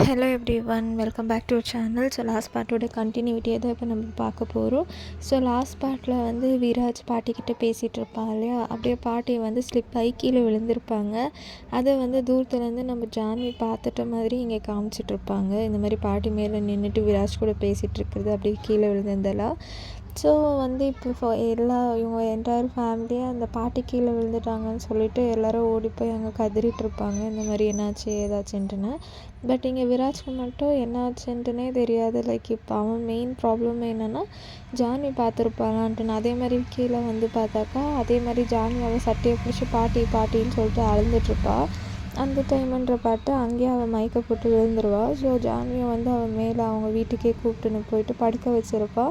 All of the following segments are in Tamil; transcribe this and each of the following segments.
Hello everyone, welcome back to channel. So last பார்ட்டோட கண்டினியூட்டியை தான் இப்போ நம்ம பார்க்க போகிறோம். ஸோ லாஸ்ட் பார்ட்டில் வந்து விராஜ் பாட்டிக்கிட்ட பேசிகிட்டு இருப்பான் இல்லையா, அப்படியே பாட்டி வந்து ஸ்லிப் ஆகி கீழே விழுந்திருப்பாங்க. அதை வந்து தூரத்துலேருந்து நம்ம ஜான்வி பார்த்துட்ட மாதிரி இங்கே காமிச்சிட்ருப்பாங்க. இந்த மாதிரி பாட்டி மேலே நின்றுட்டு விராஜ் கூட பேசிகிட்டு இருக்கிறது அப்படியே கீழே விழுந்ததெல்லாம். ஸோ வந்து இப்போ இவங்க என்டையர் ஃபேமிலியாக அந்த பாட்டி கீழே விழுந்துட்டாங்கன்னு சொல்லிட்டு எல்லோரும் ஓடி போய் அங்கே கதறிட்டுருப்பாங்க, இந்த மாதிரி என்னாச்சு ஏதாச்சுன்ட்டுன்னு. பட் இங்கே விராஜ்க்கு மட்டும் என்னாச்சுன்ட்டுனே தெரியாது. லைக் இப்போ அவன் மெயின் ப்ராப்ளம் என்னென்னா ஜான்வி பார்த்துருப்பாங்கன்ட்டுன்னு. அதே மாதிரி கீழே வந்து பார்த்தாக்கா அதே மாதிரி ஜான்வி அவள் சட்டையை பிடிச்சி பாட்டி பாட்டின்னு சொல்லிட்டு அழுந்துட்டுருப்பா. அந்த டைமுன்ற பார்த்து அங்கேயே அவள் மயக்க போட்டு விழுந்துருவா. ஸோ ஜான்வியை வந்து அவன் மேலே அவங்க வீட்டுக்கே கூப்பிட்டுன்னு போயிட்டு படுக்க வச்சுருப்பா.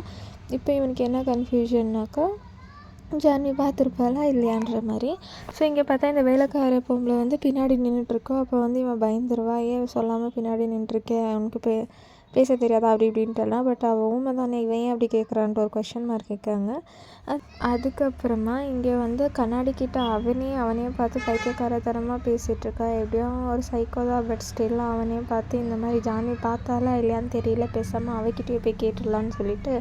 இப்போ இவனுக்கு என்ன கன்ஃபியூஷன்னாக்கா ஜான்வி பார்த்துருப்பாளா இல்லையான்ற மாதிரி. ஸோ இங்கே பார்த்தா இந்த வேலைக்கார பொம்பளை வந்து பின்னாடி நின்றுட்டுருக்கோம். அப்போ வந்து இவன் பயந்துருவா, ஏன் சொல்லாமல் பின்னாடி நின்றுருக்கேன், அவனுக்கு பேச தெரியாதா அப்படி இப்படின்ட்டுலாம். பட் அவள் ஊமை தானே, இவன் ஏன் அப்படி கேட்குறான்ட்டு ஒரு கொஷன் மார்க் கேட்காங்க. அதுக்கப்புறமா இங்கே வந்து கண்ணாடி கிட்ட அவனே பார்த்து பைத்தியக்காரத்தனமாக பேசிகிட்ருக்கா. எப்படியோ ஒரு சைக்கோ தான், பட் ஸ்டில் அவனே பார்த்து இந்த மாதிரி ஜான்வி பார்த்தாலா இல்லையான்னு தெரியல, பேசாமல் அவகிட்டயே போய் கேட்டுடலான்னு சொல்லிட்டு,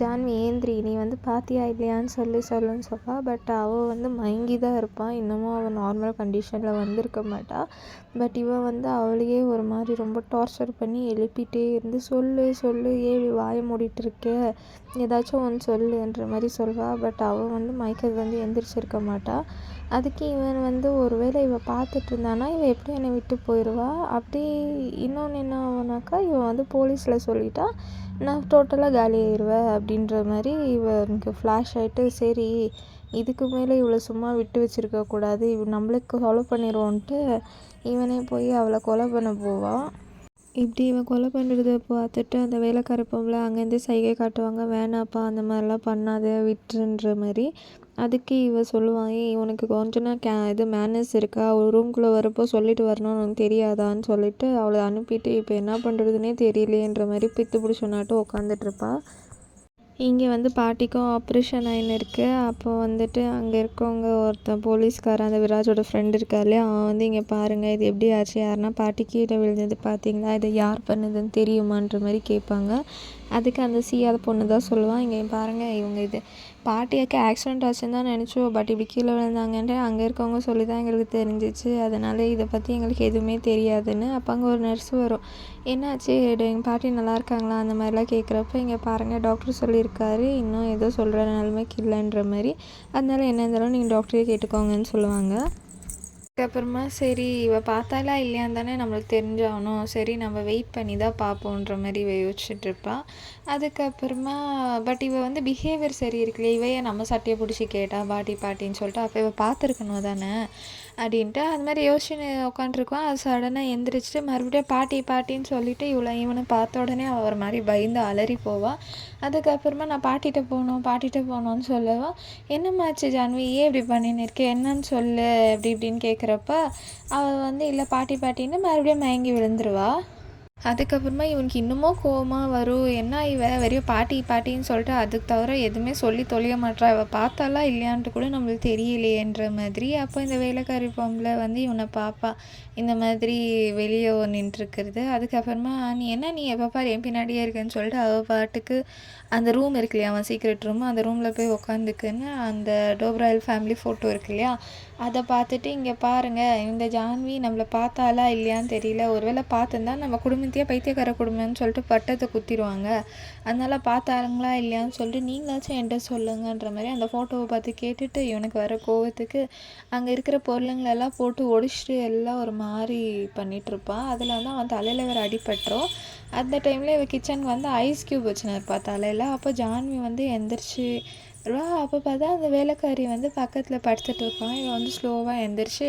ஜான்வி ஏந்திரி, நீ வந்து பார்த்தியா இல்லையான்னு சொல்லுன்னு சொல்லுவா. பட் அவள் வந்து மயங்கி தான் இருப்பான், இன்னமும் அவள் நார்மல் கண்டிஷனில் வந்திருக்க மாட்டாள். பட் இவன் வந்து அவளையே ஒரு மாதிரி ரொம்ப டார்ச்சர் பண்ணி எழுப்பிட்டே இருந்து சொல்லு ஏன் வாயை மூடிட்டு இருக்க, ஏதாச்சும் ஒன்று சொல்லுன்ற மாதிரி சொல்வாள். பட் அவள் வந்து மயக்கத்துலேருந்து எந்திரிச்சிருக்க மாட்டாள். அதுக்கு இவன் வந்து ஒருவேளை இவள் பார்த்துட்டு இருந்தானா இவன் எப்படி என்னை விட்டு போயிடுவா. அப்படி இன்னொன்று என்ன ஆகுனாக்கா இவன் வந்து போலீஸில் சொல்லிட்டா நான் டோட்டலாக காலி ஆயிடுவேன் அப்படின்ற மாதிரி இவனுக்கு ஃப்ளாஷ் ஆகிட்டு, சரி இதுக்கு மேலே இவளை சும்மா விட்டு வச்சுருக்கக்கூடாது, நம்மளுக்கு ஃபாலோ பண்ணிடுவோன்ட்டு இவனே போய் அவளை கொலை பண்ண போவான். இப்படி இவன் கொலை பண்ணுறத பார்த்துட்டு அந்த வேலைக்கார பொம்பளை அங்கேருந்து சைகை காட்டுவாங்க, வேணாப்பா அந்த மாதிரிலாம் பண்ணாத விட்டுருன்ற மாதிரி. அதுக்கு இவன் சொல்லுவான், இவனுக்கு கொஞ்சம் இது மேனர்ஸ் இருக்கா, ஒரு ரூம்குள்ளே வரப்போ சொல்லிட்டு வரணும்னு உனக்கு தெரியாதான்னு சொல்லிட்டு அவளை அனுப்பிட்டு இப்போ என்ன பண்ணுறதுனே தெரியலையேன்ற மாதிரி பித்து பிடிச்சோன்னாட்டும் உட்காந்துட்ருப்பா. இங்கே வந்து பாட்டிக்கும் ஆப்ரேஷன் ஆகின்னு இருக்குது. அப்போ வந்துட்டு அங்கே இருக்கவங்க ஒருத்தன் போலீஸ்காரன், அந்த விராஜோட ஃப்ரெண்ட் இருக்கா இல்லையா, அவன் வந்து இங்கே பாருங்கள் இது எப்படி ஆச்சு, யாருன்னா பாட்டி கீழே விழுந்தது பார்த்தீங்களா, இதை யார் பண்ணுதுன்னு தெரியுமான்ற மாதிரி கேட்பாங்க. அதுக்கு அந்த சீயாத பொண்ணு தான் சொல்லுவான், இங்கே பாருங்கள் இவங்க இது பாட்டியாக்கு ஆக்சிடெண்ட் ஆச்சுன்னு தான் நினச்சோம், பட் இப்படி கீழே விழுந்தாங்கன்ட்டு அங்கே இருக்கவங்க சொல்லி தான் எங்களுக்கு தெரிஞ்சிச்சு, அதனால் இதை பற்றி எங்களுக்கு எதுவுமே தெரியாதுன்னு. அப்போ அங்கே ஒரு நர்ஸ் வரும், என்னாச்சு எங்கள் பாட்டி நல்லா இருக்காங்களா அந்த மாதிரிலாம் கேட்குறப்ப, இங்கே பாருங்கள் டாக்டர் சொல்லியிருக்காரு இன்னும் ஏதோ சொல்கிற நிலைமைக்கு இல்லைன்ற மாதிரி, அதனால என்ன இருந்தாலும் நீங்கள் டாக்டரே கேட்டுக்கோங்கன்னு சொல்லுவாங்க. அதுக்கப்புறமா சரி இவள் பார்த்தாலா இல்லையான்னு தானே நம்மளுக்கு தெரிஞ்சாகணும், சரி நம்ம வெயிட் பண்ணி தான் பார்ப்போன்ற மாதிரி இவ யோசிச்சுட்ருப்பாள். அதுக்கப்புறமா பட் இவள் வந்து பிஹேவியர் சரி இருக்குல்லையே, இவையே நம்ம சட்டையை பிடிச்சி கேட்டா பாட்டின்னு சொல்லிட்டு, அப்போ இவள் பார்த்துருக்கணும் தானே அப்படின்ட்டு அது மாதிரி யோசிச்சுன்னு உட்காண்ட்ருக்குவான். அது சடனாக எந்திரிச்சிட்டு மறுபடியும் பாட்டின்னு சொல்லிவிட்டு இவனை பார்த்த உடனே அவள் ஒரு மாதிரி பயந்து அலறி போவாள். அதுக்கப்புறமா நான் பாட்டிகிட்ட போகணுன்னு சொல்லவும், என்னம்மாச்சு ஜான்வி, ஏன் இப்படி பண்ணின்னு இருக்கேன், என்னன்னு சொல்லு அப்படி இப்படின்னு கேட்குறப்ப அவள் வந்து இல்லை பாட்டின்னு மறுபடியும் மயங்கி விழுந்துருவா. அதுக்கப்புறமா இவனுக்கு இன்னமும் கோவமாக வரும், என்ன வெறும் பாட்டின்னு சொல்லிட்டு அதுக்கு தவிர எதுவுமே சொல்லி தொலைய மாட்டா, இவள் பார்த்தாலாம் இல்லையான்ட்டு கூட நம்மளுக்கு தெரியலையேன்ற மாதிரி. அப்போ இந்த வேலைக்காரி பொம்பளை வந்து இவனை பார்ப்பா, இந்த மாதிரி வெளியே நின்றுருக்கிறது. அதுக்கப்புறமா நீ எப்போ பாரு என் பின்னாடியே இருக்குன்னு சொல்லிட்டு அவள் பாட்டுக்கு அந்த ரூம் இருக்கு இல்லையா, அவன் சீக்ரெட் ரூம், அந்த ரூமில் போய் உட்காந்துக்குன்னு அந்த டோப்ராயல் ஃபேமிலி ஃபோட்டோ இருக்கு இல்லையா, அதை பார்த்துட்டு இங்கே பாருங்கள் இந்த ஜான்வி நம்மளை பார்த்தாலா இல்லையான்னு தெரியல, ஒருவேளை பார்த்துருந்தா நம்ம குடும்பத்தையே பைத்தியக்கார குடும்பம்னு சொல்லிட்டு பட்டத்தை குத்திடுவாங்க, அதனால் பார்த்தாருங்களா இல்லையான்னு சொல்லிட்டு நீங்களாச்சும் என்கிட்ட சொல்லுங்கன்ற மாதிரி அந்த ஃபோட்டோவை பார்த்து கேட்டுட்டு இவனுக்கு வர கோவத்துக்கு அங்கே இருக்கிற பொருளுங்களெல்லாம் போட்டு ஒடிச்சிட்டு எல்லாம் ஒரு மாதிரி பண்ணிகிட்ருப்பான். அதில் வந்து அவன் தலையில் வேறு அடிபட்டுரும். அந்த டைமில் இவள் கிச்சனுக்கு வந்து ஐஸ் க்யூப் வச்சுன்னு இருப்பா தலையில். அப்போ ஜான்வி வந்து எந்திரிச்சு அப்போ பார்த்தா அந்த வேலைக்காரி வந்து பக்கத்தில் படுத்துட்டு இருப்பான். இவன் வந்து ஸ்லோவாக எந்திரிச்சு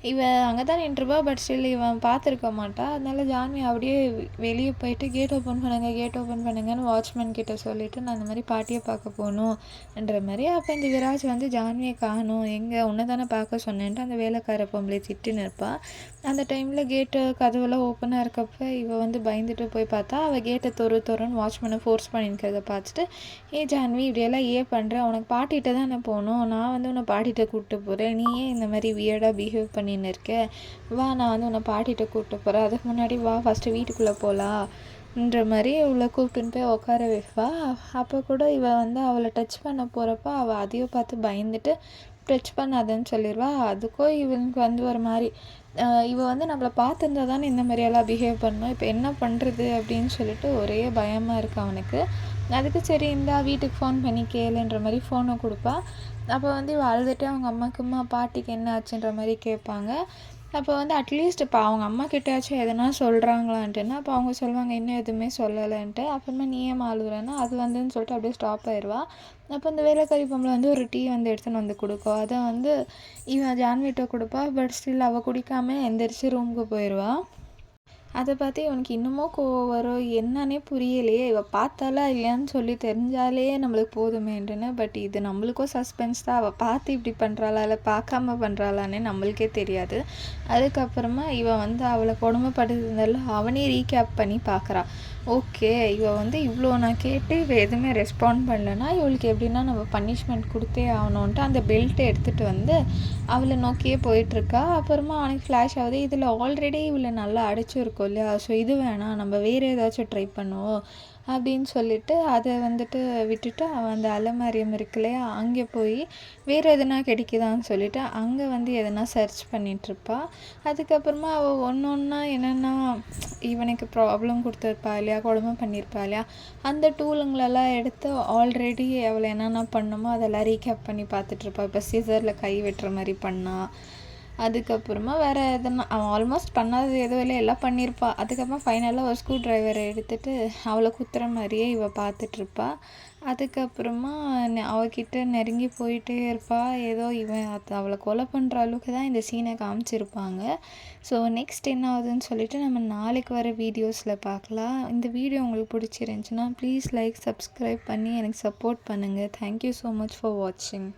இவன் அங்கே தான் நின்றுருப்பா, பட் ஸ்டில் இவன் பார்த்துருக்க மாட்டான். அதனால ஜான்வி அப்படியே வெளியே போயிட்டு கேட் ஓப்பன் பண்ணுங்கன்னு வாட்ச்மேன் கிட்ட சொல்லிவிட்டு நான் இந்த மாதிரி பாட்டியை பார்க்க போகணுன்ற மாதிரி. அப்போ இந்த விராஜ் வந்து ஜான்வியை காணும், எங்கே உன்னை தானே பார்க்க சொன்னேன்ட்டு அந்த வேலைக்கார பொம்பளை திட்டுன்னு இருப்பாள். அந்த டைமில் கேட்டு கதவெல்லாம் ஓப்பனாக இருக்கப்ப இவள் வந்து பயந்துட்டு போய் பார்த்தா அவள் கேட்டை தொறன்னு வாட்ச்மேனை ஃபோர்ஸ் பண்ணிக்கிறத பார்த்துட்டு, ஜான்வி இப்படியெல்லாம் பண்ணுற, உனக்கு பாட்டிகிட்ட தான் நான் போகணும், நான் வந்து உன்னை பாட்டிகிட்ட கூப்பிட்டு போகிறேன், நீ ஏன் இந்த மாதிரி வியர்டாக பிஹேவ் பண்ணி பண்ணின்னு இருக்க, வா நான் வந்து உன்னை பாட்டிகிட்ட கூப்பிட்டு போகிறேன், அதுக்கு முன்னாடி வா ஃபஸ்ட்டு வீட்டுக்குள்ளே போகலாம் ன்ற மாதிரி இவளை கூப்பிட்டுன்னு போய் உட்கார வைப்பா. அப்போ கூட இவள் வந்து அவளை டச் பண்ண போகிறப்ப அவள் அதையும் பார்த்து பயந்துட்டு டச் பண்ணாதன்னு சொல்லிடுவா. அதுக்கும் இவனுக்கு வந்து ஒரு மாதிரி இவள் வந்து நம்மளை பார்த்துருந்தா தானே இந்த மாதிரியெல்லாம் பிஹேவ் பண்ணணும், இப்போ என்ன பண்ணுறது அப்படின்னு சொல்லிட்டு ஒரே பயமாக இருக்குது அவனுக்கு. அதுக்கு சரி இந்தா வீட்டுக்கு ஃபோன் பண்ணி கேளுன்ற மாதிரி ஃபோனை கொடுப்பா. அப்போ வந்து இவள் அழுதுகிட்டே அவங்க அம்மா பாட்டிக்கு என்ன ஆச்சுன்ற மாதிரி கேட்பாங்க. அப்போ வந்து அட்லீஸ்ட் இப்போ அவங்க அம்மா கிட்டேயாச்சும் எதனா சொல்கிறாங்களான்ட்டுன்னா அப்போ அவங்க சொல்லுவாங்க இன்னும் எதுவுமே சொல்லலைன்ட்டு. அப்புறமா நீ ஏன் அழுகுறேன்னா அது வந்துன்னு சொல்லிட்டு அப்படியே ஸ்டாப் ஆயிடுவா. அப்போ இந்த வேலைக்காரி பொம்பளை வந்து ஒரு டீ வந்து எடுத்துன்னு வந்து கொடுக்கும். அதை வந்து இவன் ஜான்விட்ட கொடுப்பா. பட் ஸ்டில் அவள் குடிக்காம எந்திரிச்சு ரூமுக்கு போயிடுவா. அதை பார்த்து இவனுக்கு இன்னமும் கோவம் வரும், என்னன்னே புரியலையே, இவள் பார்த்தாலா இல்லையான்னு சொல்லி தெரிஞ்சாலே நம்மளுக்கு போதுமேன்ட்டுன்னு. பட் இது நம்மளுக்கும் சஸ்பென்ஸ் தான், அவள் பார்த்து இப்படி பண்ணுறாளா இல்லை பார்க்காம பண்ணுறாளான்னு நம்மளுக்கே தெரியாது. அதுக்கப்புறமா இவன் வந்து அவளை கொடுமைப்படுத்துறதால அவனே ரீகேப் பண்ணி பார்க்குறான். ஓகே இவள் வந்து இவ்வளோ நான் கேட்டு இவள் எதுவுமே ரெஸ்பாண்ட் பண்ணலன்னா இவளுக்கு எப்படின்னா நம்ம பனிஷ்மெண்ட் கொடுத்தே ஆகணுன்ட்டு அந்த பெல்ட்டை எடுத்துகிட்டு வந்து அவளை நோக்கியே போயிட்டுருக்கா. அப்புறமா அவனுக்கு ஃப்ளாஷ் ஆகுது, இதில் ஆல்ரெடி இவளை நல்லா அடைச்சிருக்கோம் இல்லையா, ஸோ இது வேணாம் நம்ம வேறு ஏதாச்சும் ட்ரை பண்ணுவோம் அப்படின்னு சொல்லிட்டு அதை வந்துட்டு விட்டுட்டு அவன் அந்த அலமாரியம் இருக்கு இல்லையா அங்கே போய் வேறு எதுனா கிடைக்குதான்னு சொல்லிட்டு அங்கே வந்து எதனா சர்ச் பண்ணிகிட்ருப்பா. அதுக்கப்புறமா அவள் ஒன்று ஒன்றா என்னென்னா இவனுக்கு ப்ராப்ளம் கொடுத்துருப்பா இல்லையா, கொடுமை பண்ணியிருப்பா இல்லையா, அந்த டூலுங்களெல்லாம் எடுத்து ஆல்ரெடி அவளை என்னென்ன பண்ணணுமோ அதெல்லாம் ரீகேப் பண்ணி பார்த்துட்ருப்பா. இப்போ சிசரில் கை வெட்டுற மாதிரி பண்ணா. அதுக்கப்புறமா வேறு எதுனா அவன் ஆல்மோஸ்ட் பண்ணாதது எதுவும் இல்லை, எல்லாம் பண்ணியிருப்பா. அதுக்கப்புறமா ஃபைனலாக ஒரு ஸ்க்ரூ ட்ரைவரை எடுத்துகிட்டு அவளை குத்துற மாதிரியே இவள் பார்த்துட்ருப்பா. அதுக்கப்புறமா அவகிட்ட நெருங்கி போயிட்டே இருப்பா. ஏதோ இவன் அவளை கொலை பண்ணுற அளவுக்கு தான் இந்த சீனை காமிச்சிருப்பாங்க. ஸோ நெக்ஸ்ட் என்ன ஆகுதுன்னு சொல்லிட்டு நம்ம நாளைக்கு வர வீடியோஸில் பார்க்கலாம். இந்த வீடியோ உங்களுக்கு பிடிச்சிருந்துச்சின்னா ப்ளீஸ் லைக் சப்ஸ்கிரைப் பண்ணி எனக்கு சப்போர்ட் பண்ணுங்கள். தேங்க்யூ ஸோ மச் ஃபார் வாட்சிங்.